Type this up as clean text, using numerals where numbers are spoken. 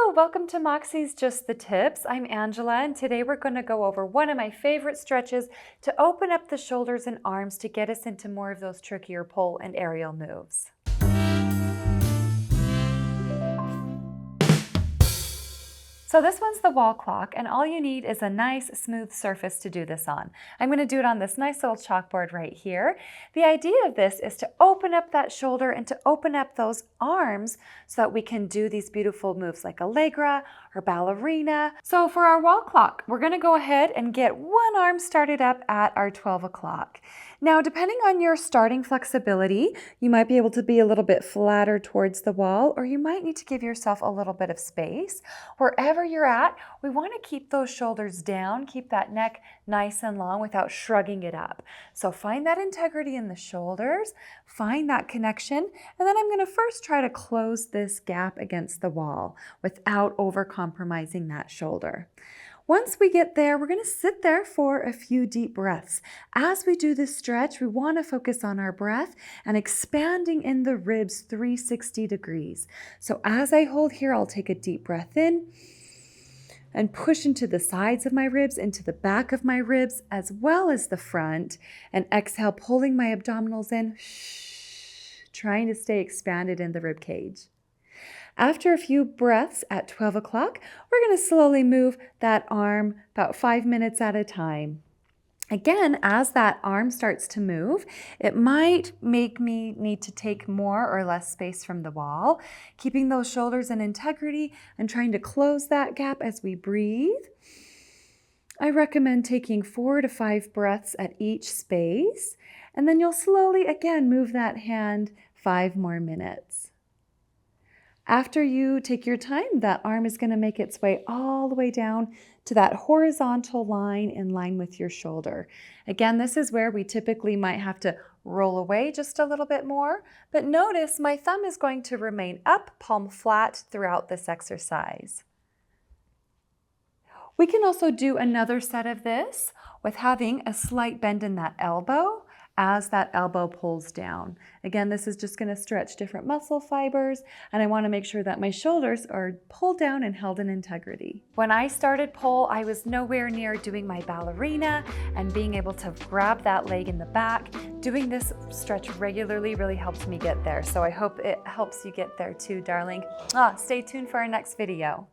Hello, welcome to Moxy's Just the Tips. I'm Angela, and today we're going to go over one of my favorite stretches to open up the shoulders and arms to get us into more of those trickier pole and aerial moves. So this one's the wall clock, and all you need is a nice smooth surface to do this on. I'm going to do it on this nice little chalkboard right here. The idea of this is to open up that shoulder and to open up those arms so that we can do these beautiful moves like Allegra or Ballerina. So for our wall clock, we're going to go ahead and get one arm started up at our 12 o'clock. Now, depending on your starting flexibility, you might be able to be a little bit flatter towards the wall, or you might need to give yourself a little bit of space. Wherever you're at, we want to keep those shoulders down, keep that neck nice and long without shrugging it up. So find that integrity in the shoulders, find that connection, and then I'm going to first try to close this gap against the wall without over compromising that shoulder. Once we get there, we're going to sit there for a few deep breaths. As we do this stretch, we want to focus on our breath and expanding in the ribs 360 degrees. So as I hold here, I'll take a deep breath in and push into the sides of my ribs, into the back of my ribs, as well as the front, and exhale, pulling my abdominals in, trying to stay expanded in the rib cage. After a few breaths at 12 o'clock, we're going to slowly move that arm about 5 minutes at a time. Again, as that arm starts to move, it might make me need to take more or less space from the wall, keeping those shoulders in integrity and trying to close that gap as we breathe. I recommend taking 4 to 5 breaths at each space, and then you'll slowly again move that hand 5 more minutes. After you take your time, that arm is going to make its way all the way down to that horizontal line in line with your shoulder. Again, this is where we typically might have to roll away just a little bit more, but notice my thumb is going to remain up, palm flat throughout this exercise. We can also do another set of this with having a slight bend in that elbow as that elbow pulls down. Again, this is just going to stretch different muscle fibers, and I want to make sure that my shoulders are pulled down and held in integrity. When I started pole, I was nowhere near doing my ballerina and being able to grab that leg in the back. Doing this stretch regularly really helps me get there, so I hope it helps you get there too, darling. Stay tuned for our next video.